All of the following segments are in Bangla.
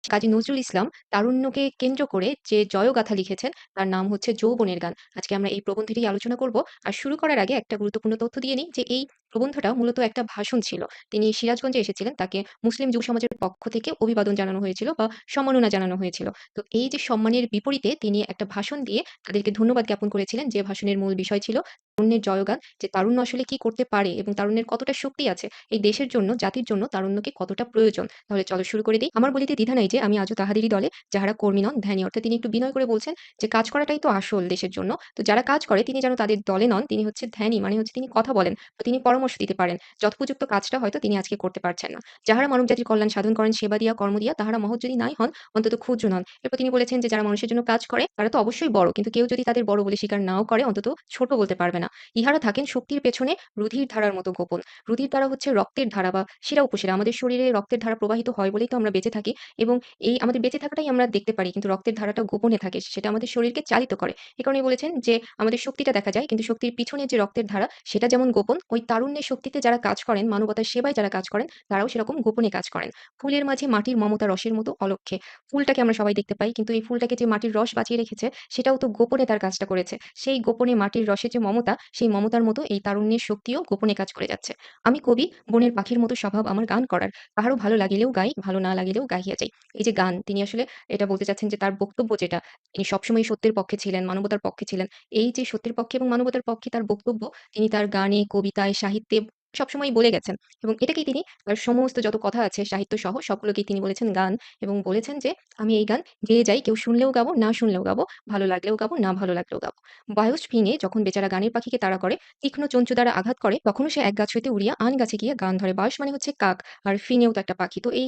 কাজী নজরুল ইসলাম তারুণ্যকে কেন্দ্র করে যে জয়গাথা লিখেছেন তার নাম হচ্ছে 'যৌবনের গান'। আজকে আমরা এই প্রবন্ধটি আলোচনা করব। আর শুরু করার আগে একটা গুরুত্বপূর্ণ তথ্য দিয়ে নিই যে এই প্রবন্ধটা মূলত একটা ভাষণ ছিল। তিনি সিরাজগঞ্জে এসেছিলেন। তাকে মুসলিম যুব সমাজের পক্ষ থেকে অভিবাদন জানানো হয়েছিল বা সম্মাননা জানানো হয়েছিল। তো এই যে সম্মানের বিপরীতে তিনি একটা ভাষণ দিয়ে তাদেরকে ধন্যবাদ জ্ঞাপন করেছিলেন, যে ভাষণের মূল বিষয় ছিল তারুণ্যের জয়গান, যে তারুণ্য আসলে কি করতে পারে এবং তারুণ্যের কতটা শক্তি আছে, এই দেশের জন্য, জাতির জন্য তারুণ্যকে কতটা প্রয়োজন। তাহলে চলো শুরু করে দেই। আমার বলিতে দ্বিধা নাই যে আমি আজও তাহাদেরই দলে যাহারা কর্মী নন ধ্যানী। অর্থাৎ তিনি একটু বিনয় করে বলছেন যে কাজ করাটাই তো আসল দেশের জন্য। তো যারা কাজ করে তিনি যেন তাদের দলে নন, তিনি হচ্ছে ধ্যানী, মানে হচ্ছে তিনি কথা বলেন বা তিনি পরামর্শ দিতে পারেন। যথোপযুক্ত কাজটা হয়তো তিনি আজকে করতে পারছেন না। যাহারা মানবজাতির কল্যাণ সাধন করেন সেবা দিয়া কর্ম দিয়া, তাহারা মহৎ যদি নাই হন অন্তত ক্ষুদ্র নন। এরপর তিনি বলেছেন যে যারা মানুষের জন্য কাজ করে তারা তো অবশ্যই বড়, কিন্তু কেউ যদি তাদের বড় বলে স্বীকার নাও করে অন্তত ছোট বলতে পারবে না। ইহারা থাকেন শক্তির পেছনে রুধির ধারার মতো গোপন। রুধির ধারা হচ্ছে রক্তের ধারা বা শিরা উপশিরা। আমাদের শরীরে রক্তের ধারা প্রবাহিত হয় বলেই তো আমরা বেঁচে থাকি এবং এই আমাদের বেঁচে থাকাটাই আমরা দেখতে পারি, কিন্তু রক্তের ধারাটা গোপনে থাকে। সেটা আমাদের শরীরকে চালিত করে। এ কারণেই বলেছেন যে আমাদের শক্তিটা দেখা যায়, কিন্তু শক্তির পিছনে যে রক্তের ধারা সেটা যেমন গোপন, ওই তারুণ্যের শক্তিতে যারা কাজ করেন, মানবতার সেবায় যারা কাজ করেন, তারাও সেরকম গোপনে কাজ করেন। ফুলের মাঝে মাটির মমতা রসের মতো অলক্ষ্যে। ফুলটাকে আমরা সবাই দেখতে পাই, কিন্তু এই ফুলটাকে যে মাটির রস বাঁচিয়ে রেখেছে সেটাও তো গোপনে তার কাজটা করেছে। সেই গোপনে মাটির রসের যে মমতা, সেই মমতার মতো এই তারুণ্যের শক্তিও গোপনে কাজ করে যাচ্ছে। আমি কবি, বনের পাখির মতো স্বভাব আমার গান করার। কাহারও ভালো লাগিলেও গাই, ভালো না লাগিলেও গাহিয়া যাই। এই যে গান, তিনি আসলে এটা বলতে চাচ্ছেন যে তার বক্তব্য যেটা, তিনি সবসময় সত্যের পক্ষে ছিলেন, মানবতার পক্ষে ছিলেন। এই যে সত্যের পক্ষে এবং মানবতার পক্ষে তার বক্তব্য, তিনি তার গানে, কবিতায়, সাহিত্যে সবসময়ই বলে গেছেন এবং এটাকেই তিনি তার সমস্ত যত কথা আছে সাহিত্য সহ সবগুলোকেই তিনি বলেছেন গান, এবং বলেছেন যে আমি এই গান গেয়ে যাই, কেউ শুনলেও গাবো, না শুনলেও গাবো, ভালো লাগলেও গাবো, না ভালো লাগলেও গাবো। বায়ুস ভেঙে যখন বেচারা গানের পাখিকে তাড়া করে, তীক্ষ্ণ চঞ্চু দ্বারা আঘাত করে, তখনও সে এক গাছ হইতে উড়িয়া আন গাছে গিয়া গান ধরে। বায়ুস মানে হচ্ছে কাক, আর ফিঙেও তো একটা পাখি। তো এই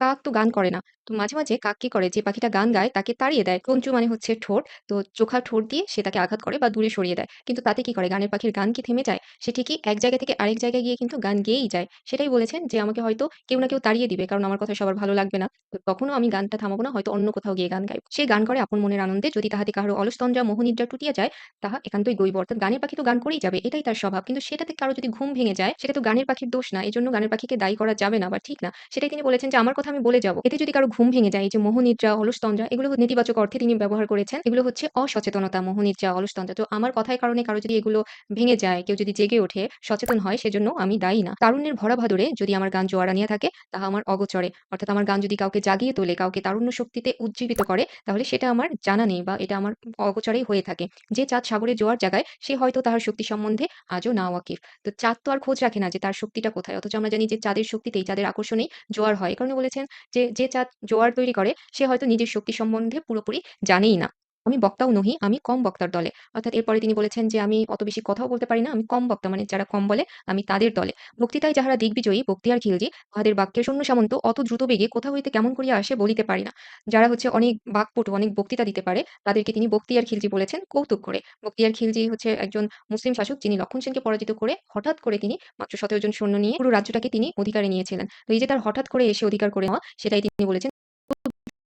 কাক তো গান করে না। তো মাঝে, মাঝে কাক কি করে, যে পাখিটা গান গায় তাকে তাড়িয়ে দেয়। কঞ্চু মানে হচ্ছে ঠোঁট। তো চোখা ঠোঁট দিয়ে সে তাকে আঘাত করে বা দূরে সরিয়ে দেয়। কিন্তু তাতে কি করে, গানের পাখির গান কি থেমে যায়? সে ঠিকই এক জায়গা থেকে আরেক জায়গায় গিয়ে কিন্তু গান গেয়েই যায়। সেটাই বলেছেন যে আমাকে হয়তো কেউ না কেউ তাড়িয়ে দিবে। কারণ আমার কথা সবার ভালো লাগবে না। তো তখনও আমি গানটা থামাবো না, হয়তো অন্য কোথাও গিয়ে গান গাইব। সে গান করে আপন মনের আনন্দে, যদি তাহাতে কাহারো অলসতন্দ্রা মোহনিদ্রা টুটিয়া যায়, তাহা একান্তই গইব। অর্থাৎ গানের পাখি তো গান করেই যাবে। এটাই তার স্বভাব। কিন্তু সেটাতে কারো যদি ঘুম ভেঙে যায়, সেটা তো গানের পাখির দোষ না। এজন্য গানের পাখিকে দায়ী করা যাবে না বা ঠিক না। সেটাই তিনি বলেছেন যে আমার কথা আমি বলে যাব। এতে যদি কারো ঘুম ভেঙে যায়, এই যে মোহনিদ্রা, অলসতন্দ্রা, এগুলো নেতিবাচক অর্থে তিনি ব্যবহার করেছেন। এগুলো হচ্ছে অসচেতনতা, মোহনিদ্রা, অলসতন্দ্রা। তো আমার কথার কারণে কারো যদি এগুলো ভেঙে যায়, কেউ যদি জেগে ওঠে, সচেতন হয়, সেজন্য আমি দায়ী না। তারুণ্যের ভরা ভাদরে যদি আমার গান জোয়ার আনিয়া থাকে, তাহা আমার অগোচরে। অর্থাৎ আমার গান যদি কাউকে জাগিয়ে তোলে, কাউকে তারুণ্য শক্তিতে উজ্জীবিত করে, তাহলে সেটা আমার জানা নেই বা এটা আমার অগোচরেই হয়ে থাকে। যে চাঁদ সাগরে জোয়ার জাগায়, সে হয়তো তাহার শক্তি সম্বন্ধে আজও না ওয়াকিফ। তো চাঁদ তো আর খোঁজ রাখে না যে তার শক্তিটা কোথায়। অথচ আমরা জানি যে চাঁদের শক্তিতেই, চাঁদের আকর্ষণেই জোয়ার হয়। এ কারণে বলেছেন যে চাঁদ জোয়ার তৈরি করে, সে হয়তো নিজের শক্তি সম্বন্ধে পুরোপুরি জানেই না। আমি বক্তাও নহি, আমি কম বক্তার দলে। অর্থাৎ এরপরে তিনি বলেছেন যে আমি অত বেশি কথাও বলতে পারি না, আমি কম বক্তা, মানে যারা কম বলে আমি তাদের দলে। বক্তৃতায় যাহারা দিগ্বিজয়ী, বক্তিয়ার খিলজি, তাহাদের বাক্যের সৈন্য সামন্ত অত দ্রুত বেগে কোথা হইতে কেমন করিয়া আসে বলিতে পারি না। যারা হচ্ছে অনেক বাকপটু, অনেক বক্তৃতা দিতে পারে, তাদেরকে তিনি বক্তিয়ার খিলজি বলেছেন কৌতুক করে। বক্তিয়ার খিলজি হচ্ছে একজন মুসলিম শাসক, যিনি লক্ষণ সেনকে পরাজিত করে হঠাৎ করে তিনি মাত্র ১৭ জন সৈন্য নিয়ে পুরো রাজ্যটাকে তিনি অধিকারে নিয়েছিলেন। তো এই যে তার হঠাৎ করে এসে অধিকার করে নেওয়া, সেটাই তিনি বলেছেন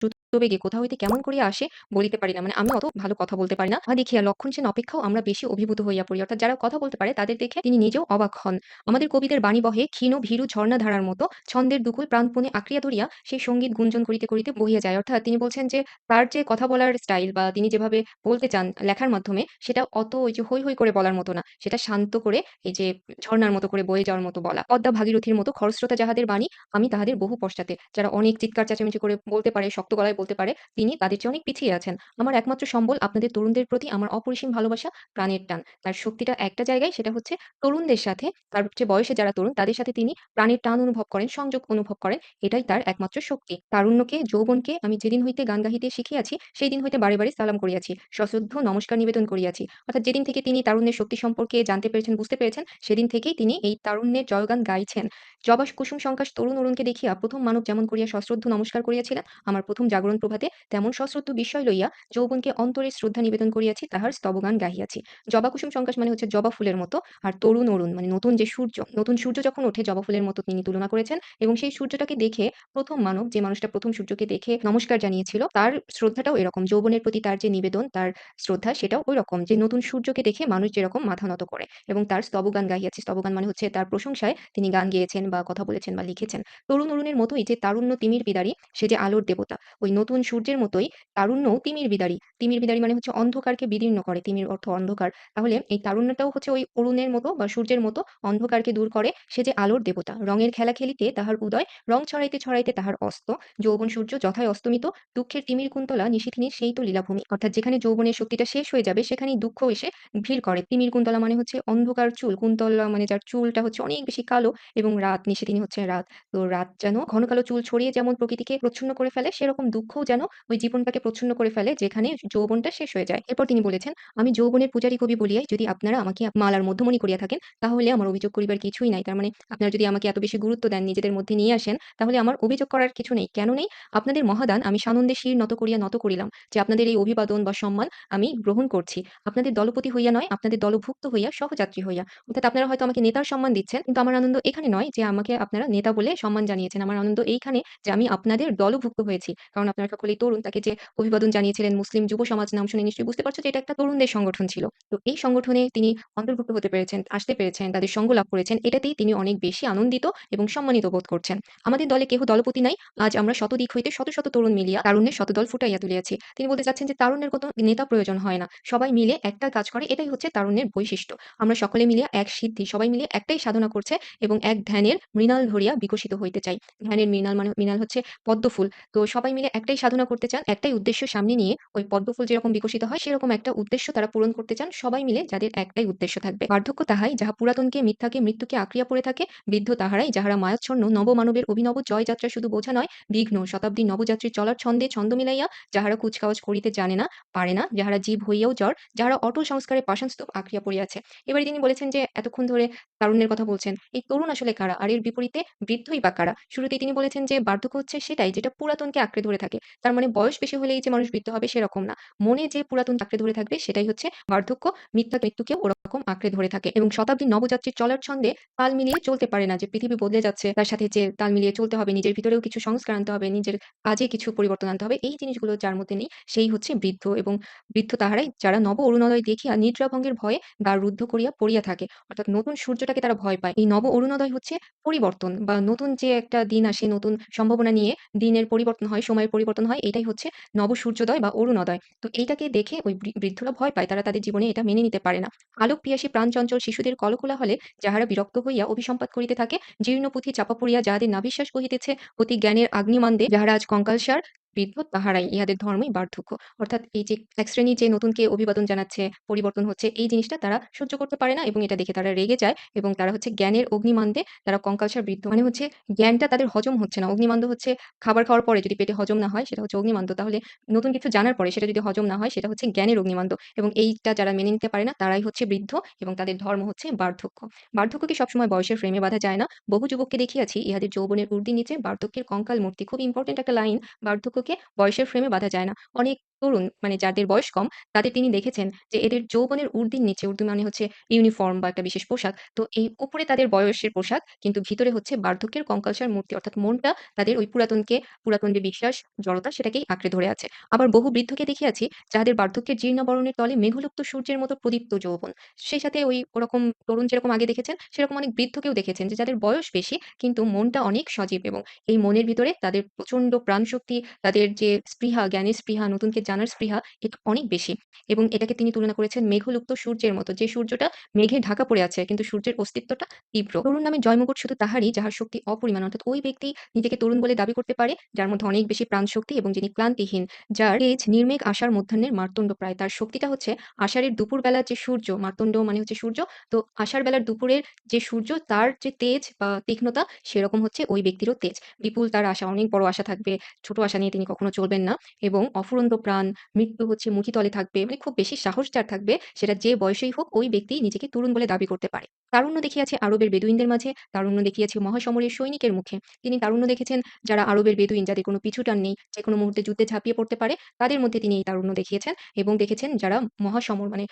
দ্রুতবেগে কোথা হইতে কেমন করিয়া আসে বলিতে পারি না। মানে আমি অত ভালো কথা বলতে পারি না। দেখিয়া লক্ষণ সেন অপেক্ষাও আমরা বেশি অভিভূত হইয়া পড়ি। অর্থাৎ যারা কথা বলতে পারে তাদের দেখে তিনি নিজেও অবাক হন। আমাদের কবিদের বাণী বহে ক্ষীণ ভীরু ঝর্ণাধারার মতো, ছন্দের দুকুল প্রাণপণে আঁকড়িয়া ধরিয়া সেই সঙ্গীত গুঞ্জন করিতে, করিতে বহিয়া যায়। অর্থাৎ তিনি বলছেন যে তার যে কথা বলার স্টাইল বা তিনি যেভাবে বলতে চান লেখার মাধ্যমে, সেটা অত ওই যে হৈ, হৈ করে বলার মতো না। সেটা শান্ত করে, এই যে ঝর্ণার মতো করে বয়ে যাওয়ার মতো বলা। পদ্মা ভাগীরথীর মতো খরস্রোতা যাহাদের বাণী, আমি তাহাদের বহু পশ্চাতে। যারা অনেক চিৎকার চেঁচামেচি করে বলতে পারে, শক্ত গলায় বলতে পারে, তিনি তাদের চেয়ে অনেক পিছিয়ে আছেন। আমার একমাত্র সম্বল আপনাদের তরুণদের প্রতি আমার অপরিসীম ভালোবাসা, প্রাণের টান। তার শক্তিটা একটা জায়গায়, সেটা হচ্ছে তরুণদের সাথে, তার চেয়ে বয়সে যারা তরুণ তাদের সাথে তিনি প্রাণের টান অনুভব করেন, সংযোগ অনুভব করেন। এটাই তার একমাত্র শক্তি। তারুণ্যকে, যৌবনকে আমি যেদিন হইতে গান গাহিতে শিখিয়াছি, সেই দিন হইতে বারে, বারে সালাম করিয়াছি। সশ্রদ্ধ নমস্কার নিবেদন করিয়াছি। অর্থাৎ যেদিন থেকে তিনি তারুণ্যের শক্তি সম্পর্কে জানতে পেরেছেন, বুঝতে পেরেছেন, সেদিন থেকেই তিনি এই তারুণ্যের জয়গান গাইছেন। জবা কুসুম সংকাশ তরুণ অরুণকে দেখিয়া প্রথম মানব যেমন করিয়া সশ্রদ্ধ নমস্কার করিয়াছিলেন, আমার প্রথম জাগরণ যেমন প্রভাতে তেমন সশ্রদ্ধ বিস্ময় লইয়া যৌবনকে অন্তরে শ্রদ্ধা নিবেদন করিয়াছি, তাহার স্তবগান গাহিয়াছি। জবা কুসুম সংকাশ মানে হচ্ছে জবা ফুলের মতো, আর তরুণ অরুণ মানে নতুন যে সূর্য, নতুন সূর্য যখন ওঠে জবা ফুলের মতো তিনি তুলনা করেছেন। এবং সেই সূর্যটাকে দেখে প্রথম মানব, যে মানুষটা প্রথম সূর্যকে দেখে নমস্কার জানিয়েছিল, তার শ্রদ্ধাটাও এরকম। যৌবনের প্রতি তার যে নিবেদন, তার শ্রদ্ধা সেটাও ঐরকম, যে নতুন সূর্যকে দেখে মানুষ যেরকম মাথা নত করে। এবং তার স্তবগান গাহিয়াছি। স্তবগান মানে হচ্ছে তার প্রশংসায় তিনি গান গেয়েছেন বা কথা বলেছেন বা লিখেছেন। তরুণ অরুণের মতোই যে তারুণ্য তিমির বিদারী, সে যে আলোর দেবতা। ওই নতুন সূর্যের মতোই তারুণ্যও তিমির বিদারী। তিমির বিদারী মানে হচ্ছে অন্ধকারকে বিদীর্ণ করে। তিমির অর্থ অন্ধকার। তাহলে এই তারুণ্যটাও হচ্ছে ওই অরুণের মতো বা সূর্যের মতো অন্ধকারকে দূর করে। সে যে আলোর দেবতা। রঙের খেলা খেলিতে তাহার উদয়, রং ছড়াইতে ছড়াইতে তাহার অস্ত। যৌবন সূর্য যথায় অস্তমিত, দুঃখের তিমির কুন্তলা নিশিথিনী সেই তো লীলাভূমি। অর্থাৎ যেখানে যৌবনের শক্তিটা শেষ হয়ে যাবে সেখানেই দুঃখ এসে ভিড় করে। তিমির কুন্তলা মানে হচ্ছে অন্ধকার চুল। কুন্তলা মানে যার চুলটা হচ্ছে অনেক বেশি কালো, এবং রাত, নিশিথিনী হচ্ছে রাত। তো রাত যেন ঘন কালো চুল ছড়িয়ে যেমন প্রকৃতিকে প্রচ্ছন্ন করে ফেলে, সেরকম দুঃখও যেন ওই জীবনটাকে প্রচ্ছন্ন করে ফেলে যেখানে যৌবনটা শেষ হয়ে যায়। এরপর তিনি বলেছেন, "আমি যৌবনের পূজারী কবি বলিয়াই যদি আপনারা আমাকে মালার মধ্যমণি করিয়া থাকেন, তাহলে আমার অভিযোগ করিবার কিছুই নাই।" তার মানে আপনারা যদি আমাকে এত বেশি গুরুত্ব দেন, নিজেদের মধ্যে নিয়ে আসেন, তাহলে আমার অভিযোগ করার কিছু নেই। কেন নেই? আপনাদের মহাদান আমি সানন্দে শির নত করিয়া নত করিলাম, যে আপনাদের এই অভিবাদন বা সম্মান আমি গ্রহণ করছি। আপনাদের দলপতি হইয়া নয়, আপনাদের দলভুক্ত হইয়া, সহযাত্রী হইয়া। অর্থাৎ আপনারা হয়তো আমাকে নেতার সম্মান দিচ্ছেন, কিন্তু আমার আনন্দ এখানে নয় যে আমাকে আপনারা নেতা বলে সম্মান জানিয়েছেন। আমার আনন্দ এইখানে যে আমি আপনাদের দলভুক্ত হয়েছি। কারণ আপনারা সকলেই তরুণ। তাকে যে অভিবাদন জানিয়েছিলেন মুসলিম যুব সমাজ, নাম শুনে নিশ্চয়ই বুঝতে পারছো যে এটা একটা তরুণদের সংগঠন ছিল। তো এই সংগঠনে তিনি অন্তর্ভুক্ত হতে পেরেছেন, আসতে পেরেছেন, তাদের সঙ্গ লাভ করেছেন। এটাতেই তিনি অনেক বেশি আনন্দিত এবং সম্মানিত বোধ করছেন। আমাদের দলে কেহ দলপতি নাই। আজ আমরা শতদিক হইতে শত শত তরুণ মিলিয়া তারুণ্যের শতদল ফুটাইয়া তুলিয়াছি। তিনি বলতে চাচ্ছেন যে তারুণ্যের কোনো নেতা প্রয়োজন হয় না। সবাই মিলে একটা কাজ করে, এটাই হচ্ছে তারুণ্যের বৈশিষ্ট্য। আমরা সকলে মিলিয়া এক সিদ্ধি, সবাই মিলে একটাই সাধনা করছে এবং এক ধ্যানের মৃণাল ধরিয়া বিকশিত হইতে চাই। ধ্যানের মৃণাল মানে মৃণাল হচ্ছে পদ্মফুল। তো সবাই মিলে একটাই সাধনা করতে চান, একটাই উদ্দেশ্য সামনে নিয়ে, ওই পদ্মফুল যেরকম বিকশিত হয় সেরকম একটা উদ্দেশ্য তারা পূরণ করতে চান, সবাই মিলে যাদের একটাই উদ্দেশ্য থাকবে। বার্ধক্য তাহাই যাহা পুরাতনকে মিথ্যাকে মৃত্যুকে আঁকড়িয়া পড়ে থাকে, বৃদ্ধ তাহারাই যাহারা মায়াচ্ছন্ন নবমানবের অভিনব জয়যাত্রা শুধু বোঝা নয়, বিঘ্ন শতাব্দীর নবযাত্রীর চলার ছন্দে ছন্দ মিলাইয়া, যাহারা কুচকাওয়াজ করিতে জানে না, পারে না, যাহারা জীব হইয়াও জড়, যাহারা অটল সংস্কারে পাষাণস্তূপ আঁকড়িয়া পড়িয়াছে। এবারে তিনি বলেছেন যে এতক্ষণ ধরে তারুণ্যের কথা বলছেন। এই তরুণ আসলে কারা? আর এর বিপরীতে বৃদ্ধই বা কারা? শুরুতেই তিনি বলেছেন যে বার্ধক্য হচ্ছে সেটাই যেটা পুরাতনকে আঁকড়ে ধরে থাকে। তার মানে বয়স বেশি হলেই যে মানুষ বৃদ্ধ হবে সেরকম না। মনে যে পুরাতন আঁকড়ে ধরে থাকবে সেটাই হচ্ছে বার্ধক্য। মৃত্যুকেও ওরকম আঁকড়ে ধরে থাকে এবং শতাব্দীর নবযাত্রীর চলার ছন্দে তাল মিলিয়ে চলতে পারে না। যে পৃথিবী বদলে যাচ্ছে তার সাথে যে তাল মিলিয়ে চলতে হবে, নিজের ভিতরেও কিছু সংস্কার আনতে হবে, নিজের কাজে কিছু পরিবর্তন আনতে হবে। এই জিনিসগুলো যার মধ্যে নেই সেই হচ্ছে বৃদ্ধ। এবং বৃদ্ধ তাহারাই যারা নব অরুণোদয় দেখিয়া নিদ্রাভঙ্গের ভয়ে দ্বার রুদ্ধ করিয়া পড়িয়া থাকে। অর্থাৎ নতুন সূর্যটাকে তারা ভয় পায়। এই নব অরুণোদয় হচ্ছে পরিবর্তন বা নতুন যে একটা দিন আসে, নতুন সম্ভাবনা নিয়ে দিনের পরিবর্তন হয়, সময়ের পরিবর্তন হয়, এটাই হচ্ছে নব সূর্যোদয় বা অরুণোদয়। তো এইটাকে দেখে ওই বৃদ্ধরা ভয় পায়। তারা তাদের জীবনে এটা মেনে নিতে পারে না। আলোক পিয়াসী প্রাণচঞ্চল শিশুদের কলকোলাহলে যাহারা বিরক্ত হইয়া অভিসম্পাত করিতে থাকে, জীর্ণপুঁথি চাপা পড়িয়া যাহাদের নাভিশ্বাস বহিতেছে, অতি জ্ঞানের আগ্নিমান্দে যাহারা আজ কঙ্কালসার, বৃদ্ধ তাহারাই, ইহাদের ধর্মই বার্ধক্য। অর্থাৎ এই যে এক শ্রেণী যে নতুনকে অভিবাদন জানাচ্ছে, পরিবর্তন হচ্ছে, এই জিনিসটা তারা সহ্য করতে পারে না এবং এটা দেখে তারা রেগে যায় এবং তারা হচ্ছে জ্ঞানের অগ্নিমান্দে, তারা কঙ্কালসার বৃদ্ধ। মানে হচ্ছে জ্ঞানটা তাদের হজম হচ্ছে না। অগ্নিমান্দ হচ্ছে খাবার খাওয়ার পরে যদি পেটে হজম না হয় সেটা হচ্ছে অগ্নিমান্দ। তাহলে নতুন কিছু জানার পরে সেটা যদি হজম না হয় সেটা হচ্ছে জ্ঞানের অগ্নিমান্দ। এবং এইটা যারা মেনে নিতে পারে না তারাই হচ্ছে বৃদ্ধ এবং তাদের ধর্ম হচ্ছে বার্ধক্য। বার্ধক্যকে সবসময় বয়সের ফ্রেমে বাঁধা যায় না। বহু যুবককে দেখিয়াছি ইহাদের যৌবনের ঊর্ধ্বে নিচে বার্ধক্যের কঙ্কাল মূর্তি। খুব ইম্পোর্টেন্ট একটা লাইন, বার্ধক্যকে বয়সের ফ্রেমে বাঁধা যায় না। অনেক তরুণ মানে যাদের বয়স কম তাদের তিনি দেখেছেন যে এদের যৌবনের ঊর্ধ্বের নিচে, ঊর্ধ্ব মানে হচ্ছে ইউনিফর্ম বা একটা বিশেষ পোশাক। তো এই উপরে তাদের বয়সের পোশাক কিন্তু ভিতরে হচ্ছে বার্ধক্যের কঙ্কালসার মূর্তি। অর্থাৎ মনটা তাদের ওই পুরাতন যে বিশ্বাস, জড়তা সেটাকেই আঁকড়ে ধরে আছে। আবার বহু বৃদ্ধকে দেখিয়াছি যাহাদের বার্ধক্যের জীর্ণ বরণের তলে মেঘলুপ্ত সূর্যের মতো প্রদীপ্ত যৌবন। সেই সাথে ওই ওরকম তরুণ যেরকম আগে দেখেছেন সেরকম অনেক বৃদ্ধকেও দেখেছেন যে যাদের বয়স বেশি কিন্তু মনটা অনেক সজীব এবং এই মনের ভিতরে তাদের প্রচন্ড প্রাণশক্তি, তাদের যে স্পৃহা, জ্ঞানের স্পৃহা, নতুনকে জানার স্পৃহা এটা অনেক বেশি। এবং এটাকে তিনি তুলনা করেছেন মেঘলুপ্ত সূর্যের মতো, যে সূর্যটা মেঘে ঢাকা পড়ে আছে কিন্তু সূর্যের অস্তিত্বটা তীব্র। তরুণ নামে জয়মুকুট শুধু তাহারই যাহার শক্তি অপরিমাণ। অর্থাৎ ওই ব্যক্তি নিজেকে তরুণ বলে দাবি করতে পারে যার মধ্যে অনেক বেশি প্রাণশক্তি এবং যিনি ক্লান্তিহীন, যার তেজ নির্মেঘ আষাঢ় মধ্যাহ্নের মার্তণ্ড প্রায়। তার শক্তিটা হচ্ছে আষাঢ়ের দুপুরবেলার যে সূর্য, মার্তণ্ড মানে হচ্ছে সূর্য, তো আষাঢ় বেলার দুপুরের যে সূর্য তার যে তেজ বা তীক্ষ্ণতা সেরকম হচ্ছে ওই ব্যক্তিরও তেজ। বিপুল তার আশা, অনেক বড় আশা থাকবে, ছোট আশা নিয়ে তিনি কখনো চলবেন না এবং অফুরন্ত প্রাণ প্রাণ, মৃত্যু হচ্ছে মুঠিতলে থাকবে। মানে খুব বেশি সাহস যার থাকবে সেটা যে বয়সেই হোক ওই ব্যক্তি নিজেকে তরুণ বলে দাবি করতে পারে। তারুণ্য দেখিয়েছে আরবের বেদুইনদের মাঝে, তারুণ্য দেখিয়েছে মহাসমরের সৈনিকের মুখে। তিনি তারুণ্য দেখেছেন যারা আরবের বেদুইন যাদের কোনো পিছুটান নেই, যেকোনো মুহূর্তে যুদ্ধে ঝাঁপিয়ে পড়তে পারে, তাদের মধ্যে তিনি এই তারুণ্য দেখিয়েছেন এবং দেখেছেন যারা মহাসমর মানে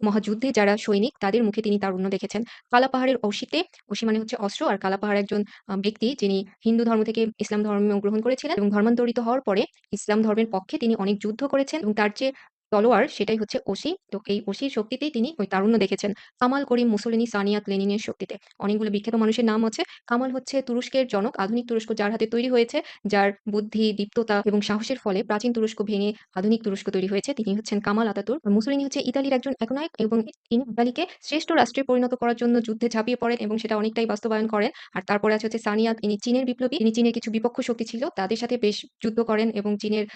মহাযুদ্ধে যারা সৈনিক তাদের মুখে তিনি তারুণ্য দেখেছেন। কালা পাহাড়ের অসিতে, অসি মানে হচ্ছে অস্ত্র আর কালা পাহাড় একজন ব্যক্তি যিনি হিন্দু ধর্ম থেকে ইসলাম ধর্ম গ্রহণ করেছিলেন এবং ধর্মান্তরিত হওয়ার পরে ইসলাম ধর্মের পক্ষে তিনি অনেক যুদ্ধ করেছেন এবং তার যে তলোয়ার সেটাই হচ্ছে অসি। তো এই অসির শক্তিতেই তিনি ওই তারুণ্য দেখেছেন। কামাল করিম, মুসোলিনি, সানিয়াত, লেনিনের শক্তিতে। অনেকগুলো বিখ্যাত মানুষের নাম আছে। কামাল হচ্ছে তুরস্কের জনক, আধুনিক তুরস্ক যার হাতে তৈরি হয়েছে, যার বুদ্ধি, দীপ্ততা এবং সাহসের ফলে প্রাচীন তুরস্ক ভেঙে আধুনিক তুরস্ক তৈরি হয়েছে। তিনি হচ্ছেন কামাল আতাতুর্ক। মুসোলিনি হচ্ছে ইতালির একজন একনায়ক এবং তিনি ইতালিকে শ্রেষ্ঠ রাষ্ট্রে পরিণত করার জন্য যুদ্ধে ঝাঁপিয়ে পড়েন এবং সেটা অনেকটাই বাস্তবায়ন করেন। আর তারপরে আছে হচ্ছে সানিয়াত, ইনি চীনের বিপ্লবী। তিনি চীনের কিছু বিপক্ষ শক্তি ছিল তাদের সাথে বেশ যুদ্ধ করেন এবং চীনের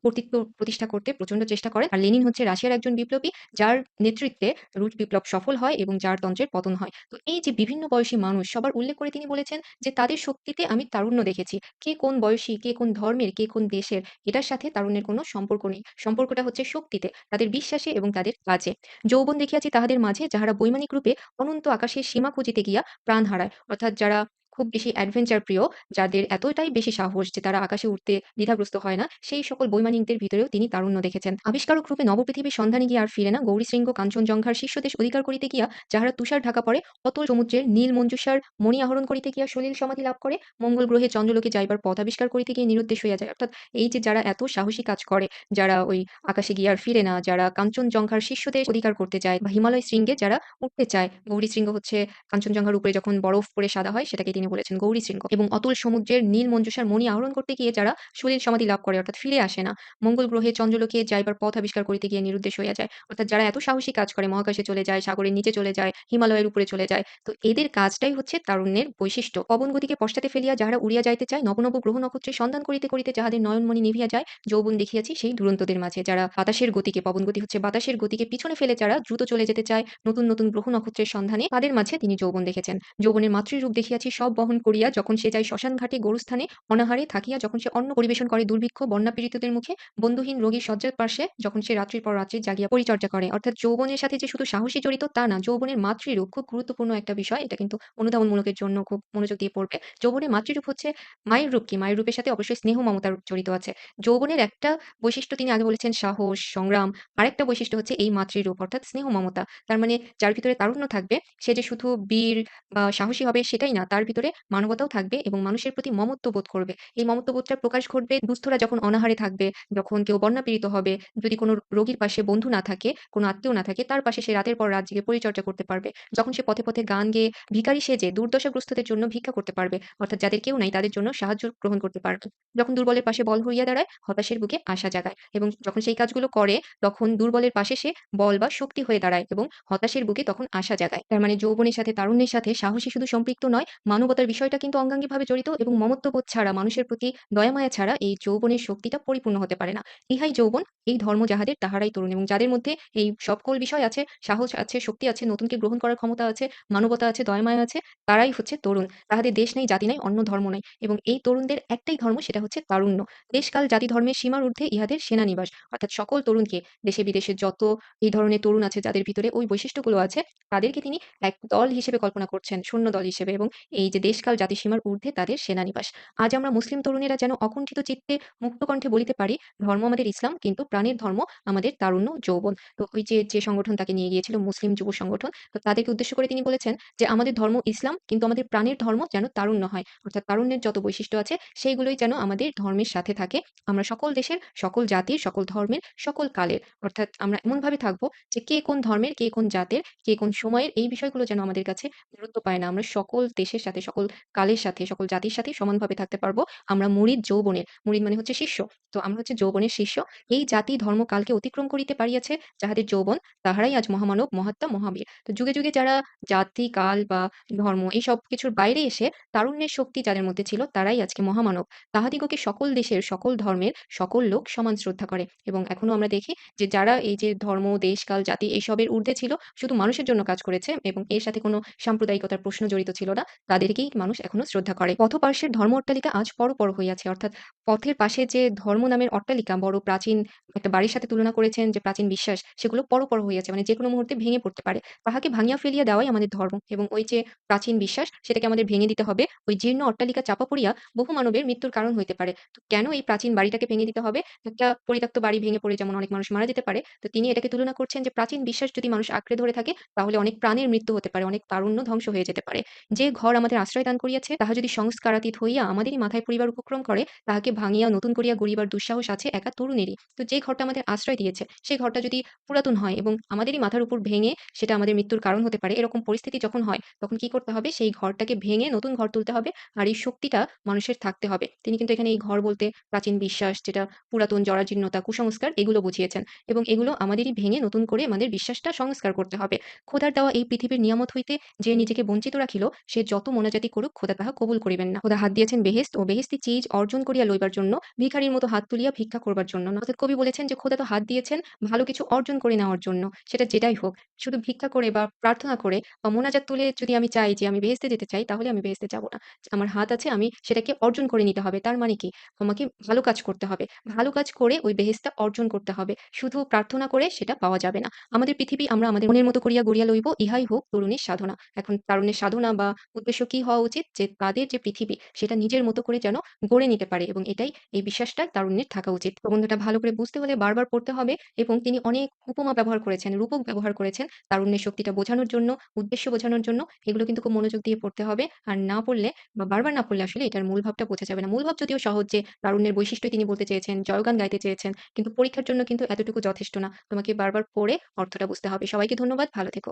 কর্তৃত্ব প্রতিষ্ঠা করতে প্রচন্ড চেষ্টা করেন। আর লেনিন হচ্ছে রাশিয়ার একজন বিপ্লবী যার নেতৃত্বে রুশ বিপ্লব সফল হয় এবং যার তন্ত্রের পতন হয়। তো এই যে বিভিন্ন বয়সী মানুষ সবার উল্লেখ করে তিনি বলেছেন যে তাদের শক্তিতে আমি তারুণ্য দেখেছি। কে কোন বয়সী, কে কোন ধর্মের, কে কোন দেশের এটার সাথে তারুণ্যের কোনো সম্পর্ক নেই। সম্পর্কটা হচ্ছে শক্তিতে, তাদের বিশ্বাসে এবং তাদের কাজে। যৌবন দেখিয়াছি তাহাদের মাঝে যাহারা বৈমানিক রূপে অনন্ত আকাশের সীমা খুঁজিতে গিয়া প্রাণ হারায়। অর্থাৎ যারা খুব বেশি অ্যাডভেঞ্চার প্রিয়, যাদের এতটাই বেশি সাহস যে তারা আকাশে উঠতে দ্বিধাগ্রস্ত হয় না, সেই সকল বৈমানিকদের ভিতরেও তিনি তারুণ্য দেখেছেন। আবিষ্কারক রূপে নবপৃথিবীর সন্ধানে গিয়া আর ফিরে না, গৌরীশৃঙ্গ কাঞ্চনজঙ্ঘার শীর্ষদেশ অধিকার করিতে গিয়া যাহারা তুষার ঢাকা পড়ে, অতল সমুদ্রের নীল মঞ্জুষার মণি আহরণ করিতে গিয়া সলিল সমাধি লাভ করে, মঙ্গল গ্রহে চন্দ্রলোকে যাইবার পথ আবিষ্কার করিতে গিয়ে নিরুদ্দেশ হইয়া যায়। অর্থাৎ এই যে যারা এত সাহসী কাজ করে, যারা ওই আকাশে গিয়ে আর ফিরে না, যারা কাঞ্চনজঙ্ঘার শীর্ষদেশ অধিকার করতে চায় বা হিমালয় শৃঙ্গে যারা উঠতে চায়, গৌরীশৃঙ্গ হচ্ছে কাঞ্চনজঙ্ঘার উপরে যখন বরফ পড়ে সাদা হয় সেটাকে তিনি বলেছেন গৌরীশৃঙ্গ। এবং অতল সমুদ্রের নীল মঞ্জুষার মণি আহরণ করতে গিয়ে যারা সলিল সমাধি লাভ করে অর্থাৎ ফিরে আসে না, মঙ্গল গ্রহে চন্দ্রলোকে যাইবার পথ আবিষ্কার করিতে গিয়ে নিরুদ্দেশ হইয়া যায়। অর্থাৎ যারা এত সাহসী কাজ করে, মহাকাশে চলে যায়, সাগরের নিচে চলে যায়, হিমালয়ের উপরে চলে যায়, তো এদের কাজটাই হচ্ছে তারুণ্যের বৈশিষ্ট্য। পবন গতিকে পশ্চাতে ফেলিয়া যাহারা উড়িয়া যাইতে চায়, নব নব গ্রহ নক্ষত্রের সন্ধান করিতে করিতে যাহাদের নয়নমণি নিভিয়া যায়, যৌবন দেখিয়াছি সেই দুরন্তদের মাঝে। যারা বাতাসের গতিকে, পবন গতি হচ্ছে বাতাসের গতিকে পিছনে ফেলে যারা দ্রুত চলে যেতে চায় নতুন নতুন গ্রহ নক্ষত্রের সন্ধানে, তাদের মাঝে তিনি যৌবন দেখেছেন। যৌবনের মাতৃরূপ দেখিয়াছি সব বহন করিয়া, যখন সে যায় শ্মশান ঘাটে গোরস্থানে অনাহারে থাকিয়া, যখন সে অন্ন পরিবেশন করে দুর্ভিক্ষ বন্যা পীড়িতদের মুখে, বন্ধুহীন রোগীর শয্যার পার্শ্বে যখন সে রাত্রির পর রাত্রি জাগিয়া পরিচর্যা করে। অর্থাৎ যৌবনের সাথে যে শুধু সাহসী জড়িত তা না, যৌবনের মাতৃরূপ খুব গুরুত্বপূর্ণ একটা বিষয়। এটা কিন্তু অনুধাবনমূলকের জন্য খুব মনোযোগ দিয়ে পড়বে। যৌবনের মাতৃরূপ হচ্ছে মায়ের রূপ কি? মায়ের রূপের সাথে অবশ্যই স্নেহ মমতার জড়িত আছে। যৌবনের একটা বৈশিষ্ট্য তিনি আগে বলেছেন সাহস, সংগ্রাম। আরেকটা বৈশিষ্ট্য হচ্ছে এই মাতৃরূপ অর্থাৎ স্নেহ মমতা। তার মানে যার ভিতরে তারুণ্য থাকবে সে যে শুধু বীর বা সাহসী হবে সেটাই না, তার ভিতরে মানবতাও থাকবে এবং মানুষের প্রতি মমত্ব বোধ করবে। এই মমত্ব বোধটার প্রকাশ ঘটবে দুস্থরা যখন অনাহারে থাকবে, যখন কেউ বন্যা পীড়িত হবে, যদি কোনো রোগীর পাশে বন্ধু না থাকে, কোনো আত্মীয় না থাকে, তার পাশে সে রাতের পর রাত জেগে পরিচর্যা করতে পারবে। যখন সে পথে পথে গান গেয়ে ভিখারি সেজে দুর্দশাগ্রস্তদের জন্য ভিক্ষা করতে পারবে, অর্থাৎ যাদের কেউ নাই তাদের জন্য সাহায্য গ্রহণ করতে পারবে। যখন দুর্বলের পাশে বল হইয়া দাঁড়ায়, হতাশের বুকে আশা জাগায় এবং যখন সেই কাজগুলো করে তখন দুর্বলের পাশে সে বল বা শক্তি হয়ে দাঁড়ায় এবং হতাশের বুকে তখন আশা জাগায়। তার মানে যৌবনের সাথে তারুণ্যের সাথে সাহসী শুধু সম্পৃক্ত নয়, মানবতার বিষয়টা কিন্তু অঙ্গাঙ্গিভাবে জড়িত এবং মমত্ববোধ ছাড়া, মানুষের প্রতি দয়া মায়া ছাড়া এই যৌবনের শক্তিটা পরিপূর্ণ হতে পারে না। ইহাই যৌবন, এই ধর্ম যাহাদের তাহারাই তরুণ এবং যাদের মধ্যে এই সকল বিষয় আছে, সাহস আছে, শক্তি আছে, নতুনকে গ্রহণ করার ক্ষমতা আছে, মানবতা আছে, দয়া মায়া আছে, তারাই হচ্ছে তরুণ। তাহাদের দেশ নেই, জাতি নাই, অন্য ধর্ম নাই এবং এই তরুণদের একটাই ধর্ম সেটা হচ্ছে তারুণ্য। দেশকাল জাতি ধর্মের সীমার ঊর্ধ্বে ইহাদের সেনানিবাস। অর্থাৎ সকল তরুণকে, দেশে বিদেশে যত এই ধরনের তরুণ আছে যাদের ভিতরে ওই বৈশিষ্ট্যগুলো আছে, তাদেরকে তিনি এক দল হিসেবে কল্পনা করছেন, সৈন্য দল হিসেবে এবং এই যে দেশকাল জাতিসীমার ঊর্ধ্বে তাদের সেনানিবাস। আজ আমরা মুসলিম তরুণেরা যেন অকুণ্ঠিত চিত্তে মুক্ত কণ্ঠে বলিতে পারি, ধর্ম আমাদের ইসলাম কিন্তু প্রাণের ধর্ম আমাদের তারুণ্য যৌবন। তো ওই যে সংগঠন তাকে নিয়ে গিয়েছিল মুসলিম যুব সংগঠন, তো তাদেরকে উদ্দেশ্য করে তিনি বলেছেন যে আমাদের ধর্ম ইসলাম কিন্তু আমাদের প্রাণের ধর্ম যেন তারুণ্য হয়। অর্থাৎ তারুণ্যের যত বৈশিষ্ট্য আছে সেইগুলোই যেন আমাদের ধর্মের সাথে থাকে। আমরা সকল দেশের, সকল জাতির, সকল ধর্মের, সকল কালের। অর্থাৎ আমরা এমনভাবে থাকবো যে কে কোন ধর্মের, কে কোন জাতের, কে কোন সময়ের এই বিষয়গুলো যেন আমাদের কাছে গুরুত্ব পায় না। আমরা সকল দেশের সাথে, সকল কালের সাথে, সকল জাতির সাথেই সমানভাবে থাকতে পারবো। আমরা মুরিদ যৌবনের, মুরিদ মানে হচ্ছে শিষ্য। তো আমরা হচ্ছে যৌবনের শিষ্য। এই জাতি ধর্ম কালকে অতিক্রম করিতে পারিয়াছে যাহাদের যৌবন, তাহারাই আজ মহামানব, মহাত্মা, মহাবীর। তো যুগে যুগে যারা জাতি, কাল বা ধর্ম এই সব কিছুর বাইরে এসে তারুণ্যের শক্তি যাদের মধ্যে ছিল তারাই আজকে মহামানব। তাহাদিগকে সকল দেশের, সকল ধর্মের, সকল লোক সমান শ্রদ্ধা করে এবং এখনো আমরা দেখি যে যারা এই যে ধর্ম, দেশ, কাল, জাতি এইসবের ঊর্ধ্বে ছিল, শুধু মানুষের জন্য কাজ করেছে এবং এর সাথে কোনো সাম্প্রদায়িকতার প্রশ্ন জড়িত ছিল না, তাদেরকে অনেকেই মানুষ এখনো শ্রদ্ধা করে। পথপার্শ্বের ধর্ম অট্টালিকা আজ পরপর হইয়াছে। অর্থাৎ পথের পাশে যে ধর্ম নামের অট্টালিকা বড় প্রাচীন একটা বাড়ির সাথে তুলনা করেছেন যে প্রাচীন বিশ্বাস সেগুলো পরপর হইয়াছে। মানে যেকোনো মুহূর্তে ভেঙে পড়তে পারে। তাহাকে ভাঙিয়া ফেলিয়া দেওয়াই আমাদের ধর্ম এবং ওই যে প্রাচীন বিশ্বাস সেটাকে আমাদের ভেঙে দিতে হবে। ওই জীর্ণ অট্টালিকা চাপা পড়িয়া বহু মানবের মৃত্যুর কারণ হইতে পারে। তো কেন এই প্রাচীন বাড়িটাকে ভেঙে দিতে হবে? একটা পরিত্যক্ত বাড়ি ভেঙে পড়ে যেমন অনেক মানুষ মারা যেতে পারে। তো তিনি এটাকে তুলনা করছেন যে প্রাচীন বিশ্বাস যদি মানুষ আঁকড়ে ধরে থাকে তাহলে অনেক প্রাণের মৃত্যু হতে পারে, অনেক তারুণ্য ধ্বংস হয়ে যেতে পারে। যে ঘর আমাদের আশ্রয় দান করিয়াছে তাহা যদি সংস্কারাতীত হইয়া আমাদেরই মাথায় পড়িবার উপক্রম করে তাহাকে ভাঙিয়া নতুন করিয়া গড়িবার দুঃসাহস আছে একা তরুণেরই। তো যে ঘরটা আমাদের আশ্রয় দিয়েছে সেই ঘরটা যদি পুরাতন হয় এবং আমাদেরই মাথার উপর ভেঙে সেটা আমাদের মৃত্যুর কারণ হতে পারে, এরকম পরিস্থিতি যখন হয় তখন কি করতে হবে? সেই ঘরটাকে ভেঙে নতুন ঘর তুলতে হবে। আর এই শক্তিটা মানুষের থাকতে হবে। তিনি কিন্তু এখানে এই ঘর বলতে প্রাচীন বিশ্বাস যেটা পুরাতন জরাজীর্ণতা, কুসংস্কার এগুলো বুঝিয়েছেন এবং এগুলো আমাদেরই ভেঙে নতুন করে আমাদের বিশ্বাসটা সংস্কার করতে হবে। খোদার দেওয়া এই পৃথিবীর নিয়ামত হইতে যে নিজেকে বঞ্চিত রাখিল সে যত মোনাজাতি করুক খোদা তাহা কবুল করিবেন না। খোদা হাত দিয়েছেন বেহেশত ও বেহেশতি চিজ অর্জন করিয়া লইবার জন্য, ভিখারির মতো হাত তুলিয়া ভিক্ষা করবার জন্য না। অর্থাৎ কবি বলেছেন যে খোদা তো হাত দিয়েছেন ভালো কিছু অর্জন করে নেওয়ার জন্য। সেটা যেটাই হোক। শুধু ভিক্ষা করে বা প্রার্থনা করে বা মোনাজাত তুলে যদি আমি চাই যে আমি বেহেশতে যেতে চাই তাহলে আমি বেহেশতে যাব না। আমার হাত আছে আমি সেটাকে অর্জন করে নিতে হবে। তার মানে কি? আমাকে ভালো কাজ করতে হবে। ভালো কাজ করে ওই বেহেশতটা অর্জন করতে হবে। শুধু প্রার্থনা করে সেটা পাওয়া যাবে না। আমাদের পৃথিবী আমরা আমাদের মনের মতো করিয়া গড়িয়া লইব, ইহাই হোক তরুণীর সাধনা। এখন তারুণ্যের সাধনা বা উদ্দেশ্য কি হওয়া উচিত? যে তাদের যে পৃথিবী সেটা নিজের মতো করে যেন গড়ে নিতে পারে এবং এটাই এই বিশ্বাসটা তারুণ্যের থাকা উচিত। প্রবন্ধটা ভালো করে বুঝতে হলে বারবার পড়তে হবে এবং তিনি অনেক উপমা ব্যবহার করেছেন, রূপক ব্যবহার করেছেন তারুণ্যের শক্তিটা বোঝানোর জন্য, উদ্দেশ্য বোঝানোর জন্য। এগুলো কিন্তু খুব মনোযোগ দিয়ে পড়তে হবে। আর না পড়লে বা বারবার না পড়লে আসলে এটার মূল ভাবটা বোঝা যাবে না। মূল ভাব যদিও সহজ যে তারুণ্যের বৈশিষ্ট্যই তিনি বলতে চেয়েছেন, জয়গান গাইতে চেয়েছেন। কিন্তু পরীক্ষার জন্য কিন্তু এতটুকু যথেষ্ট না। তোমাকে বারবার পড়ে অর্থটা বুঝতে হবে। সবাইকে ধন্যবাদ। ভালো থেকো।